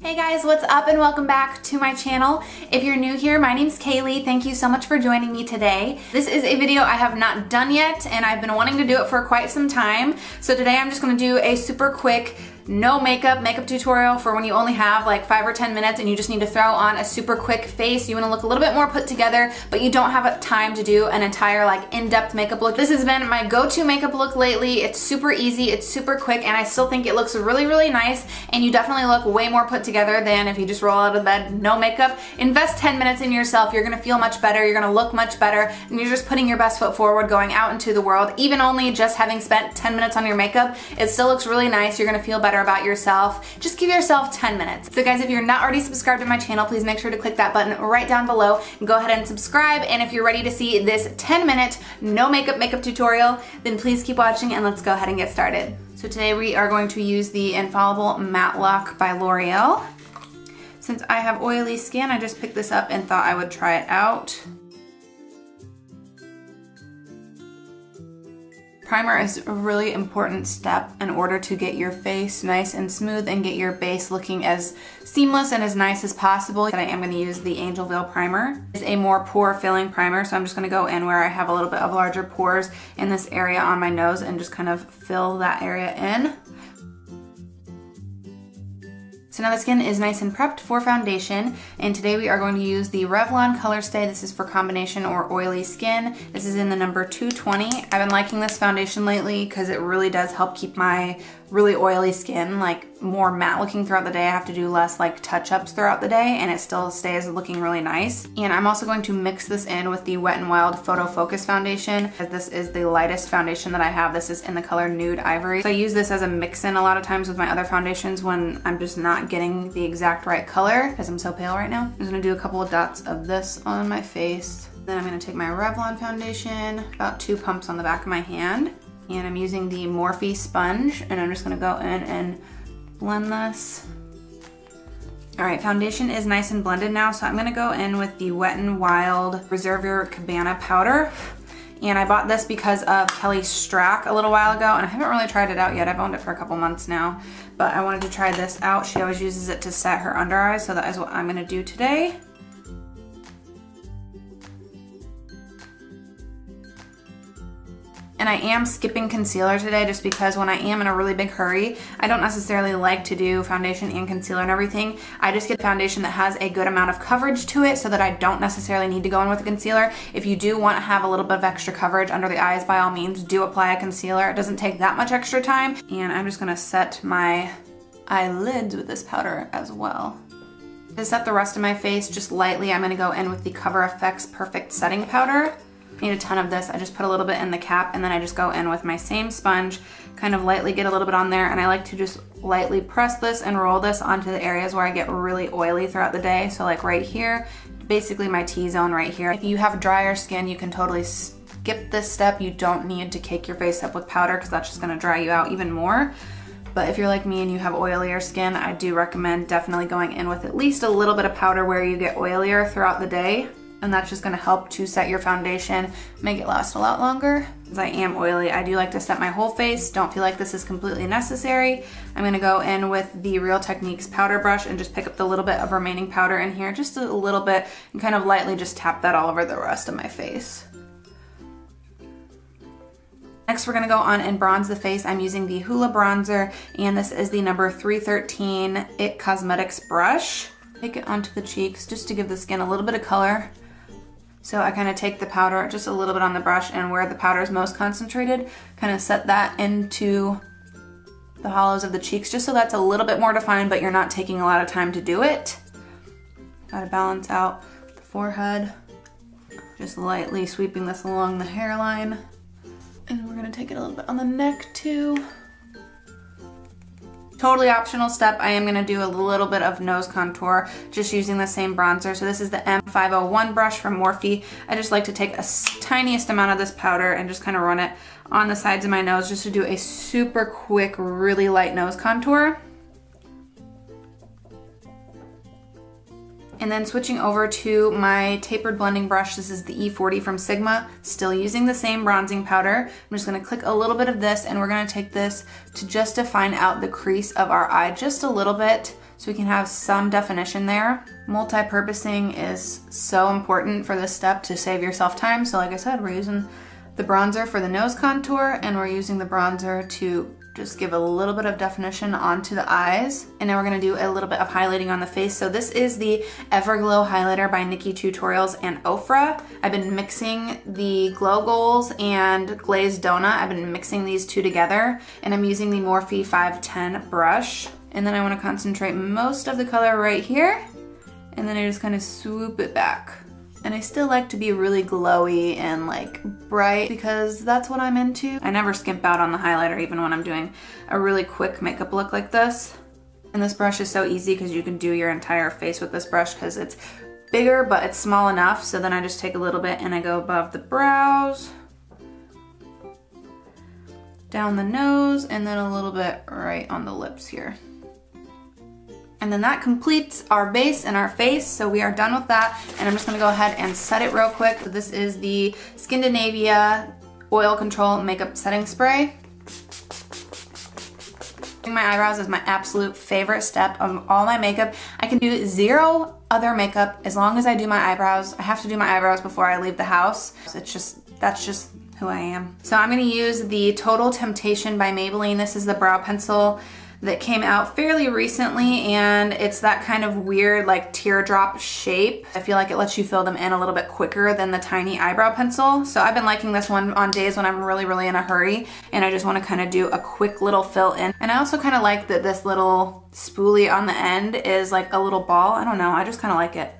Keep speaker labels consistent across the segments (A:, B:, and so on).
A: Hey guys, what's up and welcome back to my channel. If you're new here, my name's Kaylee. Thank you so much for joining me today. This is a video I have not done yet and I've been wanting to do it for quite some time. So today I'm just gonna do a super quick no makeup tutorial for when you only have like 5 or 10 minutes and you just need to throw on a super quick face. You want to look a little bit more put together, but you don't have time to do an entire like in-depth makeup look. This has been my go-to makeup look lately. It's super easy, it's super quick, and I still think it looks really, really nice, and you definitely look way more put together than if you just roll out of bed, no makeup. Invest 10 minutes in yourself. You're gonna feel much better, you're gonna look much better, and you're just putting your best foot forward going out into the world. Even only just having spent 10 minutes on your makeup, it still looks really nice. You're gonna feel better about yourself. Just give yourself 10 minutes. So guys, if you're not already subscribed to my channel, please make sure to click that button right down below and go ahead and subscribe. And if you're ready to see this 10-minute no makeup tutorial, then please keep watching and let's go ahead and get started. So today we are going to use the Infallible Matte Lock by L'Oreal. Since I have oily skin, I just picked this up and thought I would try it out. Primer is a really important step in order to get your face nice and smooth and get your base looking as seamless and as nice as possible. I am going to use the Angel Veil Primer. It's a more pore filling primer, so I'm just going to go in where I have a little bit of larger pores in this area on my nose and just kind of fill that area in. So now the skin is nice and prepped for foundation, and today we are going to use the Revlon Color Stay. This is for combination or oily skin. This is in the number 220. I've been liking this foundation lately because it really does help keep my really oily skin like more matte looking throughout the day. I have to do less like touch-ups throughout the day and it still stays looking really nice. And I'm also going to mix this in with the Wet n Wild Photo Focus foundation. This is the lightest foundation that I have. This is in the color Nude Ivory. So I use this as a mix-in a lot of times with my other foundations when I'm just not getting the exact right color because I'm so pale right now. I'm just gonna do a couple of dots of this on my face. Then I'm gonna take my Revlon foundation, about 2 pumps on the back of my hand. And I'm using the Morphe sponge, and I'm just gonna go in and blend this. All right, foundation is nice and blended now, so I'm gonna go in with the Wet n Wild Reserve Your Cabana powder. And I bought this because of Kelly Strack a little while ago, and I haven't really tried it out yet. I've owned it for a couple months now, but I wanted to try this out. She always uses it to set her under eyes, so that is what I'm gonna do today. And I am skipping concealer today just because when I am in a really big hurry, I don't necessarily like to do foundation and concealer and everything. I just get foundation that has a good amount of coverage to it so that I don't necessarily need to go in with a concealer. If you do want to have a little bit of extra coverage under the eyes, by all means, do apply a concealer. It doesn't take that much extra time. And I'm just gonna set my eyelids with this powder as well. To set the rest of my face just lightly, I'm gonna go in with the Cover FX Perfect Setting Powder. I need a ton of this. I just put a little bit in the cap and then I just go in with my same sponge, kind of lightly get a little bit on there, and I like to just lightly press this and roll this onto the areas where I get really oily throughout the day. So like right here, basically my T-zone right here. If you have drier skin, you can totally skip this step. You don't need to cake your face up with powder because that's just gonna dry you out even more. But if you're like me and you have oilier skin, I do recommend definitely going in with at least a little bit of powder where you get oilier throughout the day. And that's just gonna help to set your foundation, make it last a lot longer. As I am oily, I do like to set my whole face. Don't feel like this is completely necessary. I'm gonna go in with the Real Techniques powder brush and just pick up the little bit of remaining powder in here, just a little bit, and kind of lightly just tap that all over the rest of my face. Next, we're gonna go on and bronze the face. I'm using the Hoola bronzer, and this is the number 313 IT Cosmetics brush. Take it onto the cheeks just to give the skin a little bit of color. So I kind of take the powder just a little bit on the brush, and where the powder is most concentrated, kind of set that into the hollows of the cheeks just so that's a little bit more defined, but you're not taking a lot of time to do it. Gotta balance out the forehead. Just lightly sweeping this along the hairline. And we're gonna take it a little bit on the neck too. Totally optional step, I am gonna do a little bit of nose contour just using the same bronzer. So this is the M501 brush from Morphe. I just like to take a tiniest amount of this powder and just kind of run it on the sides of my nose just to do a super quick, really light nose contour. And then switching over to my tapered blending brush, this is the E40 from Sigma, still using the same bronzing powder. I'm just gonna click a little bit of this and we're gonna take this to just define out the crease of our eye just a little bit so we can have some definition there. Multi-purposing is so important for this step to save yourself time. So like I said, we're using the bronzer for the nose contour, and we're using the bronzer to just give a little bit of definition onto the eyes. And now we're gonna do a little bit of highlighting on the face. So this is the Everglow highlighter by Nikki Tutorials and Ofra. I've been mixing the Glow Goals and Glazed Donut. I've been mixing these two together, and I'm using the Morphe 510 brush. And then I wanna concentrate most of the color right here, and then I just kind of swoop it back. And I still like to be really glowy and like bright because that's what I'm into. I never skimp out on the highlighter even when I'm doing a really quick makeup look like this. And this brush is so easy because you can do your entire face with this brush because it's bigger but it's small enough. So then I just take a little bit and I go above the brows, down the nose, and then a little bit right on the lips here. And then that completes our base and our face, so we are done with that. And I'm just gonna go ahead and set it real quick. So this is the Skindinavia Oil Control Makeup Setting Spray. Doing my eyebrows is my absolute favorite step of all my makeup. I can do zero other makeup as long as I do my eyebrows. I have to do my eyebrows before I leave the house. That's just who I am. So I'm gonna use the Total Temptation by Maybelline. This is the brow pencil that came out fairly recently, and it's that kind of weird like teardrop shape. I feel like it lets you fill them in a little bit quicker than the tiny eyebrow pencil. So I've been liking this one on days when I'm really in a hurry and I just want to kind of do a quick little fill in. And I also kind of like that this little spoolie on the end is like a little ball. I don't know, I just kind of like it.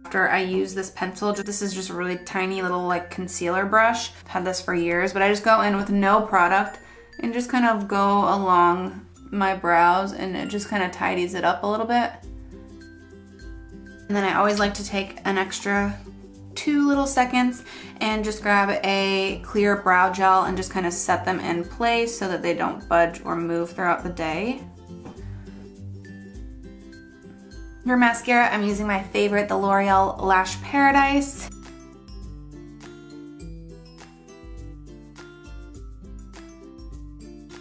A: After I use this pencil, this is just a really tiny little like concealer brush. I've had this for years, but I just go in with no product and just kind of go along my brows, and it just kind of tidies it up a little bit. And then I always like to take an extra 2 little seconds and just grab a clear brow gel and just kind of set them in place so that they don't budge or move throughout the day. For mascara, I'm using my favorite, the L'Oreal Lash Paradise.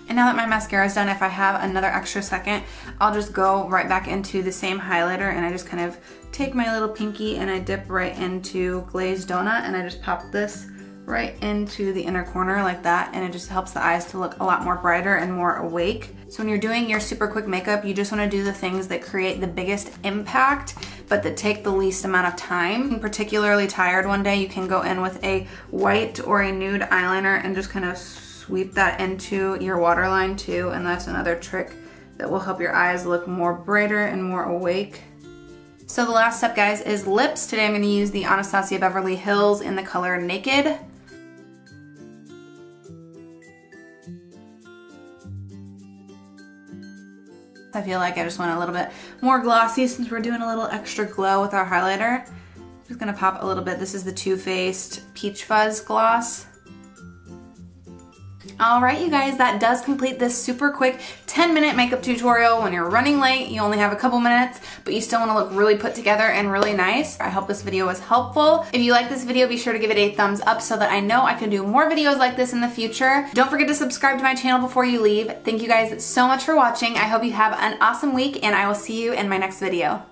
A: And now that my mascara is done, if I have another extra second, I'll just go right back into the same highlighter, and I just kind of take my little pinky and I dip right into Glazed Donut, and I just pop this right into the inner corner like that, and it just helps the eyes to look a lot more brighter and more awake. So when you're doing your super quick makeup, you just want to do the things that create the biggest impact but that take the least amount of time. If you're particularly tired one day, you can go in with a white or a nude eyeliner and just kind of sweep that into your waterline too, and that's another trick that will help your eyes look more brighter and more awake. So the last step, guys, is lips. Today I'm going to use the Anastasia Beverly Hills in the color Naked. I feel like I just want a little bit more glossy since we're doing a little extra glow with our highlighter. I'm just gonna pop a little bit. This is the Too Faced Peach Fuzz Gloss. All right, you guys, that does complete this super quick 10-minute makeup tutorial. When you're running late, you only have a couple minutes, but you still wanna look really put together and really nice. I hope this video was helpful. If you like this video, be sure to give it a thumbs up so that I know I can do more videos like this in the future. Don't forget to subscribe to my channel before you leave. Thank you guys so much for watching. I hope you have an awesome week, and I will see you in my next video.